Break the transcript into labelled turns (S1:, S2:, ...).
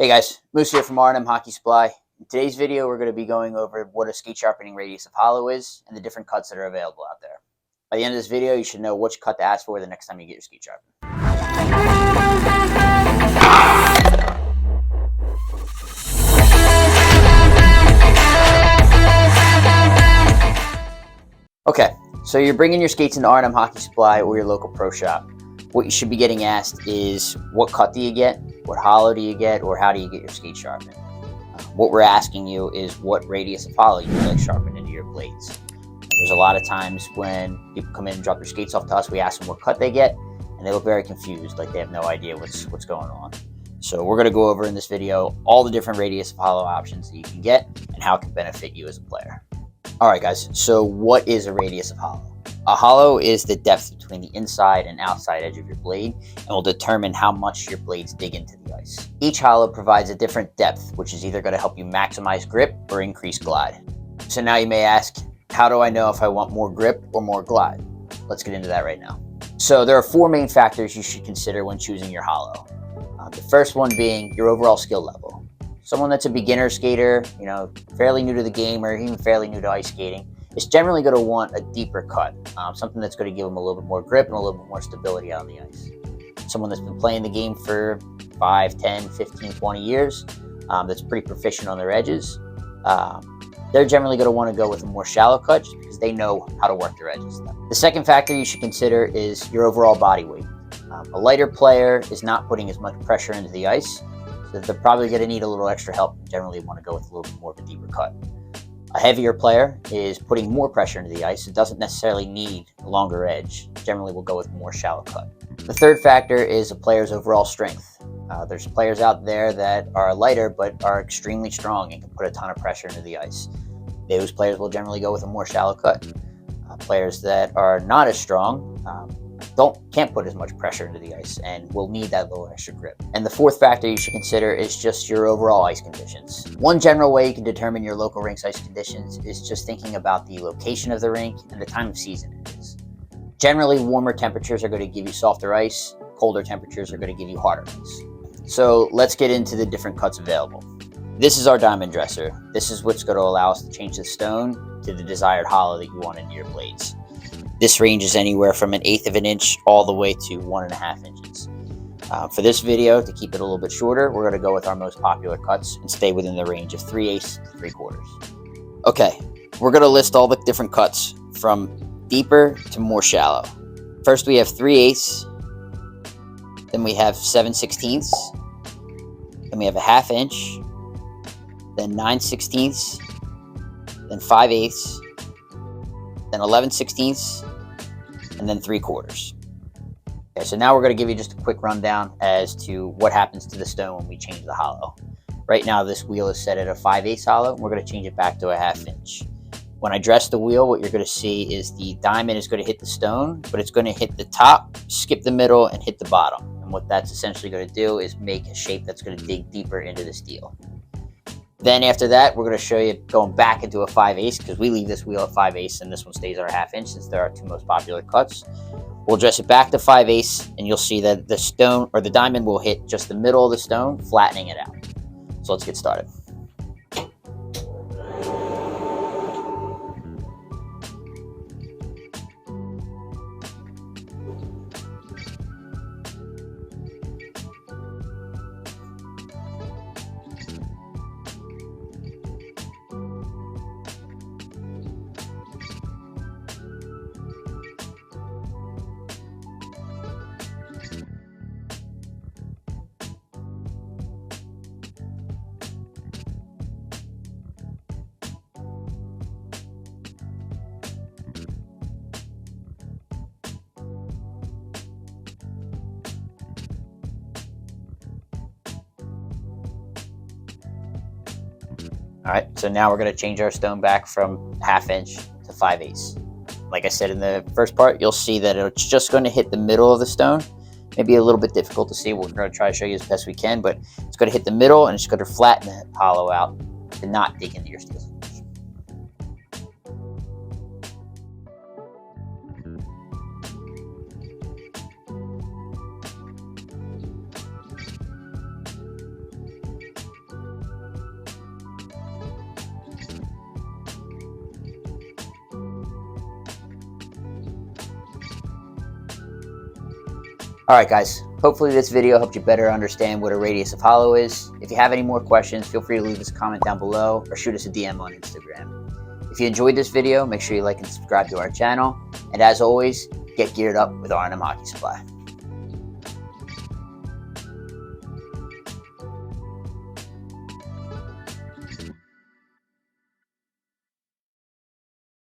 S1: Hey guys, Moose here from R&M Hockey Supply. In today's video, we're going to be going over what a skate sharpening radius of hollow is and the different cuts that are available out there. By the end of this video, you should know which cut to ask for the next time you get your skate sharpened. Okay, so you're bringing your skates into R&M Hockey Supply or your local pro shop. What you should be getting asked is, what cut do you get, what hollow do you get, or how do you get your skate sharpened? What we're asking you is what radius of hollow you would like sharpened into your blades. There's a lot of times when people come in and drop their skates off to us, we ask them what cut they get, and they look very confused, like they have no idea what's going on. So we're going to go over in this video all the different radius of hollow options that you can get and how it can benefit you as a player. Alright guys, so what is a radius of hollow? A hollow is the depth between the inside and outside edge of your blade and will determine how much your blades dig into the ice. Each hollow provides a different depth, which is either going to help you maximize grip or increase glide. So now you may ask, how do I know if I want more grip or more glide? Let's get into that right now. So there are four main factors you should consider when choosing your hollow. The first one being your overall skill level. Someone that's a beginner skater, fairly new to the game or even fairly new to ice skating, is generally going to want a deeper cut, something that's going to give them a little bit more grip and a little bit more stability on the ice. Someone that's been playing the game for 5, 10, 15, 20 years, that's pretty proficient on their edges, they're generally going to want to go with a more shallow cut just because they know how to work their edges. The second factor you should consider is your overall body weight. A lighter player is not putting as much pressure into the ice, so they're probably going to need a little extra help and generally want to go with a little bit more of a deeper cut. A heavier player is putting more pressure into the ice. It doesn't necessarily need a longer edge. Generally, we'll go with a more shallow cut. The third factor is a player's overall strength. There's players out there that are lighter but are extremely strong and can put a ton of pressure into the ice. Those players will generally go with a more shallow cut. Players that are not as strong can't put as much pressure into the ice and will need that little extra grip. And the fourth factor you should consider is just your overall ice conditions. One general way you can determine your local rink's ice conditions is just thinking about the location of the rink and the time of season it is. Generally, warmer temperatures are going to give you softer ice, colder temperatures are going to give you harder ice. So let's get into the different cuts available. This is our diamond dresser. This is what's going to allow us to change the stone to the desired hollow that you want into your blades. This ranges anywhere from 1/8 of an inch all the way to 1.5 inches. For this video, to keep it a little bit shorter, we're going to go with our most popular cuts and stay within the range of 3/8 to 3/4. Okay, we're going to list all the different cuts from deeper to more shallow. First we have 3/8, then we have 7/16, then we have 1/2 inch, then 9/16, then 5/8, then 11/16, and then 3/4. Okay, so now we're going to give you just a quick rundown as to what happens to the stone when we change the hollow. Right now this wheel is set at a 5/8 hollow, and we're going to change it back to a 1/2 inch. When I dress the wheel, what you're going to see is the diamond is going to hit the stone, but it's going to hit the top, skip the middle, and hit the bottom. And what that's essentially going to do is make a shape that's going to dig deeper into the steel. Then after that, we're going to show you going back into a 5/8 because we leave this wheel at 5/8 and this one stays at a 1/2 inch since they're our two most popular cuts. We'll dress it back to 5/8 and you'll see that the stone or the diamond will hit just the middle of the stone, flattening it out. So let's get started. All right, so now we're going to change our stone back from 1/2 inch to 5/8. Like I said in the first part, you'll see that it's just going to hit the middle of the stone. Maybe a little bit difficult to see. We're going to try to show you as best we can, but it's going to hit the middle and it's going to flatten the hollow out to not dig into your steel. All right, guys, hopefully this video helped you better understand what a radius of hollow is. If you have any more questions, feel free to leave us a comment down below or shoot us a DM on Instagram. If you enjoyed this video, make sure you like and subscribe to our channel. And as always, get geared up with R&M Hockey Supply.